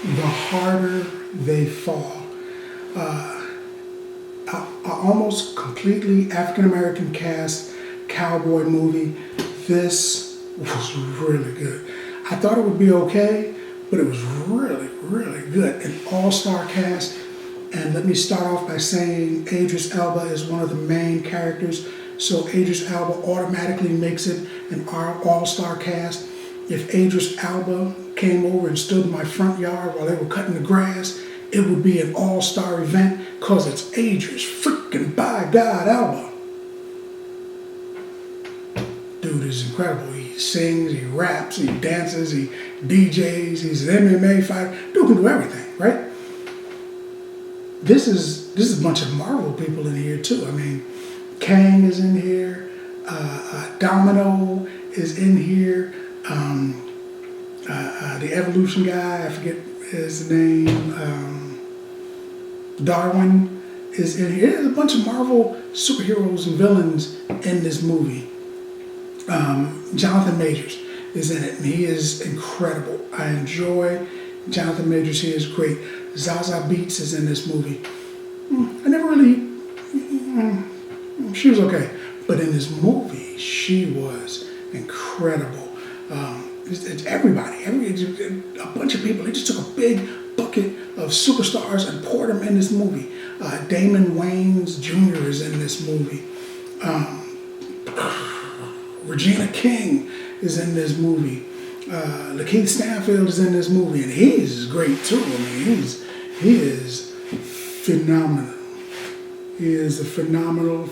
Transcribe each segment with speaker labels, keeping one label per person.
Speaker 1: The harder they fall. A almost completely African American cast cowboy movie. This was really good. I thought it would be okay, but it was really, really good. An all-star cast. And let me start off by saying Idris Elba is one of the main characters. So Idris Elba automatically makes it an all-star cast. If Idris Elba came over and stood in my front yard while they were cutting the grass, it would be an all-star event because it's Idris freaking by God Elba. Dude is incredible. He sings, he raps, he dances, he DJs, he's an MMA fighter. Dude can do everything, right? This is a bunch of Marvel people in here too. I mean, Kang is in here, Domino is in here, the Evolution guy, I forget his name, Darwin is in here. There's a bunch of Marvel superheroes and villains in this movie. Jonathan Majors is in it, and he is incredible. I enjoy Jonathan Majors. He is great. Zazie Beetz is in this movie. She was okay. But in this movie, she was incredible. It's everybody, a bunch of people. They just took a big bucket of superstars and poured them in this movie. Damon Wayans Jr. is in this movie. Regina King is in this movie. Lakeith Stanfield is in this movie, and he's great too. I mean, he is phenomenal. He is a phenomenal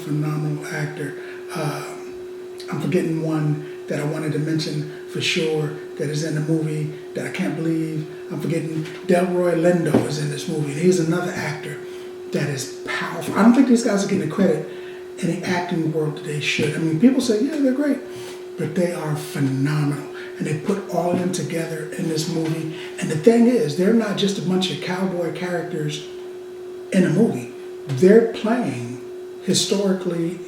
Speaker 1: actor. I'm forgetting one that I wanted to mention for sure that is in the movie that I can't believe. I'm forgetting Delroy Lindo is in this movie, and he's another actor that is powerful. I don't think these guys are getting the credit in the acting world that they should. I mean, people say, yeah, they're great, but they are phenomenal. And they put all of them together in this movie. And the thing is, they're not just a bunch of cowboy characters in a movie. They're playing historically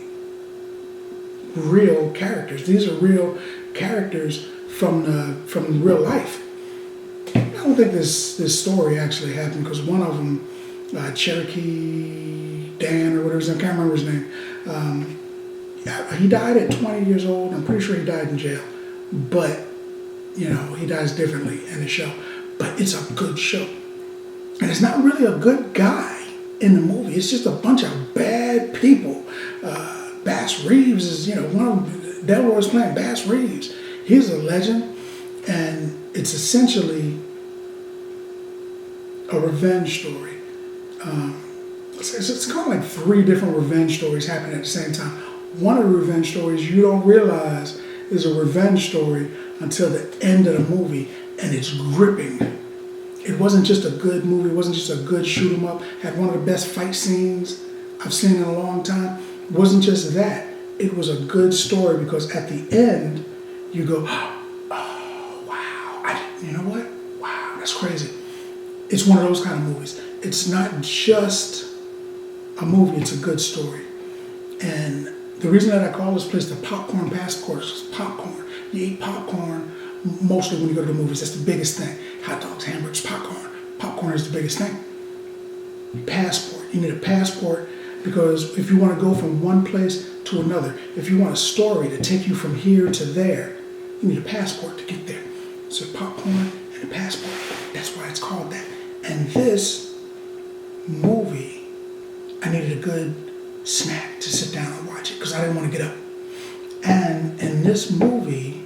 Speaker 1: real characters. These are real characters from real life. I don't think this story actually happened because one of them, Cherokee Dan or whatever his name, I can't remember his name. He died at 20 years old. I'm pretty sure he died in jail. But, you know, he dies differently in the show. But it's a good show. And it's not really a good guy in the movie. It's just a bunch of bad people. Bass Reeves is, you know, one of them. Delroy's playing Bass Reeves. He's a legend. And it's essentially a revenge story. It's kind of like three different revenge stories happening at the same time. One of the revenge stories you don't realize is a revenge story until the end of the movie, and it's gripping. It wasn't just a good movie. It wasn't just a good shoot 'em up. Had one of the best fight scenes I've seen in a long time. It wasn't just that. It was a good story because at the end, you go, oh, wow. You know what? Wow, that's crazy. It's one of those kind of movies. It's not just a movie, it's a good story. And the reason that I call this place the Popcorn Passport is popcorn. You eat popcorn mostly when you go to the movies. That's the biggest thing. Hot dogs, hamburgers, popcorn. Popcorn is the biggest thing. Passport. You need a passport because if you want to go from one place to another, if you want a story to take you from here to there, you need a passport to get there. So popcorn and a passport. That's why it's called that. And this movie, I needed a good snack to sit down and watch it because I didn't want to get up. And in this movie,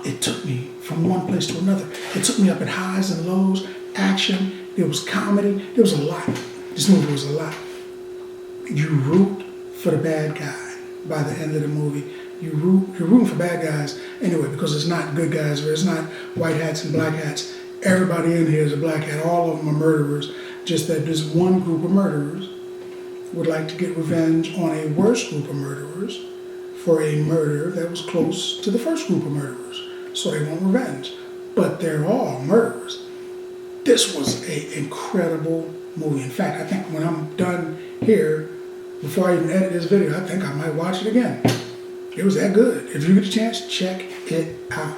Speaker 1: it took me from one place to another. It took me up at highs and lows, action, there was comedy, there was a lot. This movie was a lot. You root for the bad guy by the end of the movie. You're rooting for bad guys anyway because it's not good guys, or it's not white hats and black hats. Everybody in here is a black hat. All of them are murderers. Just that this one group of murderers would like to get revenge on a worse group of murderers for a murder that was close to the first group of murderers. So they want revenge. But they're all murderers. This was an incredible movie. In fact, I think when I'm done here, before I even edit this video, I think I might watch it again. It was that good. If you get a chance, check it out.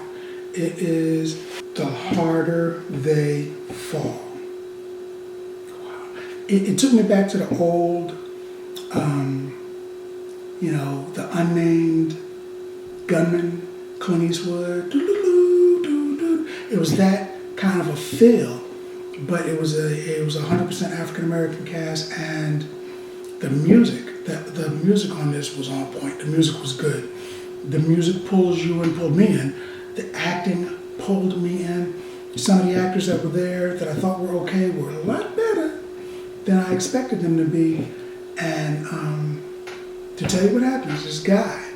Speaker 1: It is The Harder They Fall. Wow. It took me back to the old, the Unnamed Gunman, Clint Eastwood. It was that kind of a feel, but it was 100% African American cast, and the music, the music on this was on point. The music was good. The music pulls you and pulled me in. The acting pulled me in. Some of the actors that were there that I thought were okay were a lot better than I expected them to be. And to tell you what happens, this guy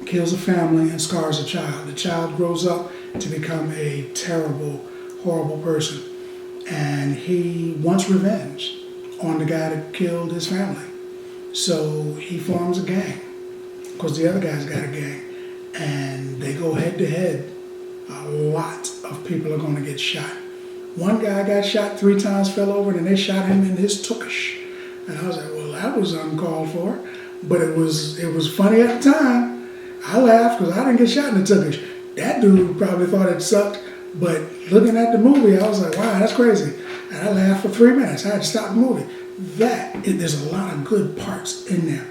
Speaker 1: kills a family and scars a child. The child grows up to become a terrible, horrible person. And he wants revenge on the guy that killed his family. So he forms a gang, because the other guy's got a gang. And they go head to head. A lot of people are going to get shot. One guy got shot 3 times, fell over, and they shot him in his tuchus. And I was like, well, that was uncalled for. But it was funny at the time. I laughed because I didn't get shot in the tuchus. That dude probably thought it sucked. But looking at the movie, I was like, wow, that's crazy. And I laughed for 3 minutes. I had to stop the movie. There's a lot of good parts in there.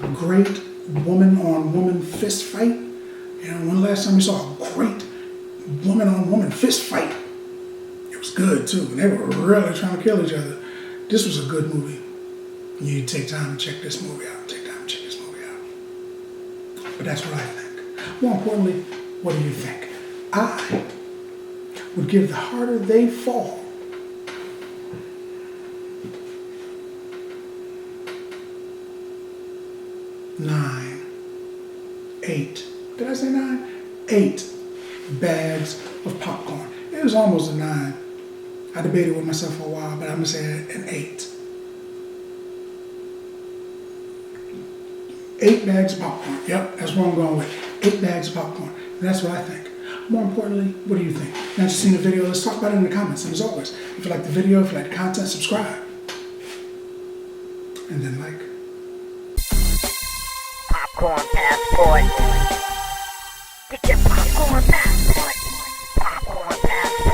Speaker 1: A great woman-on-woman fist fight. When the last time you saw a great woman-on-woman fist fight? It was good, too. And they were really trying to kill each other. This was a good movie. You need to take time to check this movie out. Take time to check this movie out. But that's what I think. More importantly, what do you think? I would give The Harder They Fall 9, 8. Did I say 9? 8 bags of popcorn. It was almost a 9. I debated with myself for a while, but I'm going to say an 8. 8 bags of popcorn. Yep, that's what I'm going with. 8 bags of popcorn. And that's what I think. More importantly, what do you think? Now that you've seen the video, let's talk about it in the comments. And as always, if you like the video, if you like the content, subscribe. And then like.
Speaker 2: Popcorn Passport.